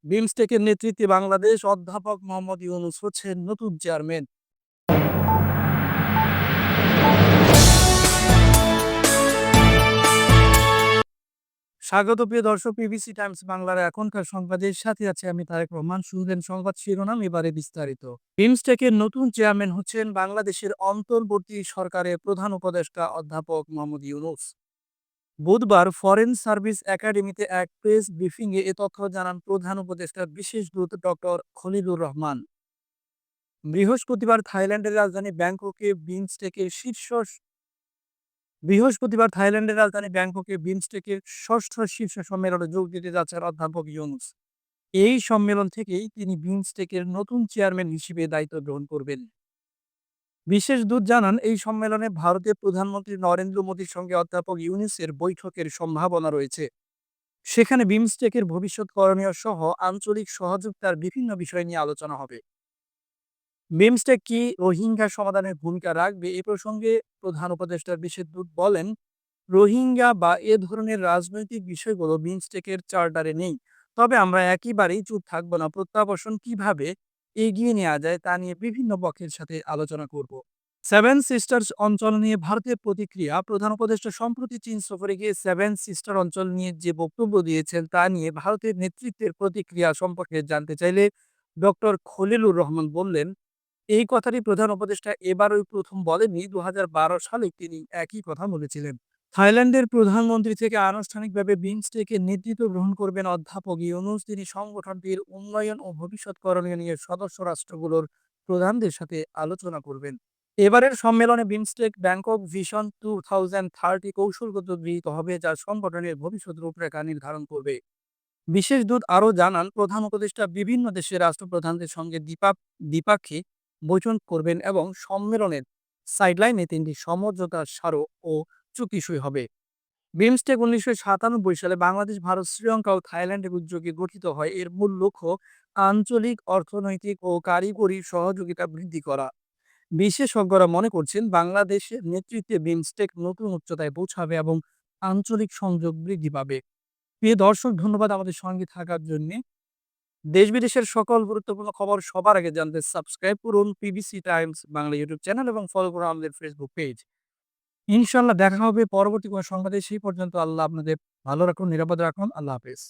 বিমস্টেকের নেতৃত্বে বাংলাদেশ অধ্যাপক মোহাম্মদ ইউনূস হচ্ছেন নতুন চেয়ারম্যান। স্বাগত প্রিয় দর্শক, পিবিসি টাইমস বাংলার এখনকার সংবাদের সাথে আছে আমি তারেক রহমান। শুনলেন সংবাদ শিরোনাম, এবারে বিস্তারিত। বিমস্টেকের নতুন চেয়ারম্যান হচ্ছেন বাংলাদেশের অন্তর্বর্তী সরকারের প্রধান উপদেষ্টা অধ্যাপক মোহাম্মদ ইউনূস। বুধবার ফরেন সার্ভিস একাডেমিতে এক প্রেস ব্রিফিংয়ে এ তথ্য জানান প্রধান উপদেষ্টার বিশেষ দূত ডক্টর খলিলুর রহমান। বৃহস্পতিবার থাইল্যান্ডের রাজধানী ব্যাংককে বিমস্টেকের শীর্ষ বৃহস্পতিবার থাইল্যান্ডের রাজধানী ব্যাংককে বিমস্টেকের ষষ্ঠ শীর্ষ সম্মেলনে যোগ দিতে যাচ্ছেন অধ্যাপক ইউনূস। এই সম্মেলন থেকেই তিনি বিমস্টেকের নতুন চেয়ারম্যান হিসেবে দায়িত্ব গ্রহণ করবেন। বিশেষ দূত জানান, এই সম্মেলনে ভারতের প্রধানমন্ত্রী নরেন্দ্র মোদীর সঙ্গে অধ্যাপক ইউনূসের বৈঠকের সম্ভাবনা রয়েছে। সেখানে বিমস্টেকের ভবিষ্যৎ করণীয় সহ আঞ্চলিক সহযোগিতার বিভিন্ন বিষয় নিয়ে আলোচনা হবে। বিমস্টেক কি রোহিঙ্গা সমাধানের ভূমিকা রাখবে, এ প্রসঙ্গে প্রধান উপদেষ্টার বিশেষ দূত বলেন, রোহিঙ্গা বা এ ধরনের রাজনৈতিক বিষয়গুলো বিমস্টেকের চার্টারে নেই। তবে আমরা একেবারেই চুপ থাকবো না। প্রত্যাবর্তন কিভাবে এগিয়ে নেওয়া যায় তা নিয়ে বিভিন্ন পক্ষের সাথে আলোচনা করব। সেভেন সিস্টার্স অঞ্চল নিয়ে ভারতের প্রতিক্রিয়া। প্রধান উপদেষ্টা সম্প্রতি চীন সফরে গিয়ে সেভেন সিস্টার অঞ্চল নিয়ে যে বক্তব্য দিয়েছেন তা নিয়ে ভারতের নেতৃত্বের প্রতিক্রিয়া সম্পর্কে জানতে চাইলে ডক্টর খলিলুর রহমান বললেন, এই কথাটি প্রধান উপদেষ্টা এবারই প্রথম বলেননি। ২০১২ সালে তিনি একই কথা বলেছিলেন। থাইল্যান্ডের প্রধানমন্ত্রী থেকে আনুষ্ঠানিকভাবে বিমস্টেকের নেতৃত্ব গ্রহণ করবেন অধ্যাপক ইউনূস। তিনি সংগঠনটির উন্নয়ন ও ভবিষ্যৎ করণীয় নিয়ে সদস্য রাষ্ট্রগুলোর প্রধানদের সাথে আলোচনা করবেন। এবারের সম্মেলনে বিমস্টেক ব্যাংকক ভিশন 2030 কৌশলগত গৃহীত হবে, যা সংগঠনের ভবিষ্যৎ রূপরেখা নির্ধারণ করবে। বিশেষ দূত আরও জানান, প্রধান উপদেষ্টা বিভিন্ন দেশের রাষ্ট্রপ্রধানদের সঙ্গে দ্বিপাক্ষিক বৈঠক করবেন এবং সম্মেলনের সাইডলাইনে 3টি সমঝোতা স্মারক ও চুক্তি সই হবে। বিমস্টেক 1997 সালে বাংলাদেশ, ভারত, শ্রীলঙ্কা ও থাইল্যান্ডের উদ্যোগে গঠিত হয়। এর মূল লক্ষ্য আঞ্চলিক অর্থনৈতিক ও কারিগরি সহযোগিতা বৃদ্ধি করা। বিশেষজ্ঞরা মনে করছেন, বাংলাদেশের নেতৃত্বে বিমস্টেক নতুন উচ্চতায় পৌঁছাবে এবং আঞ্চলিক সংযোগ বৃদ্ধি পাবে। প্রিয় দর্শক, ধন্যবাদ আমাদের সঙ্গে থাকার জন্য। দেশ বিদেশের সকল গুরুত্বপূর্ণ খবর সবার আগে জানতে সাবস্ক্রাইব করুন PVC Times Bangla YouTube channel এবং ফলো করুন আমাদের ফেসবুক পেজ। ইনশাল্লাহ দেখা হবে পরবর্তী কোনো সংবাদে। সেই পর্যন্ত আল্লাহ আপনাদের ভালো রাখুন, নিরাপদ রাখুন। আল্লাহ হাফেজ।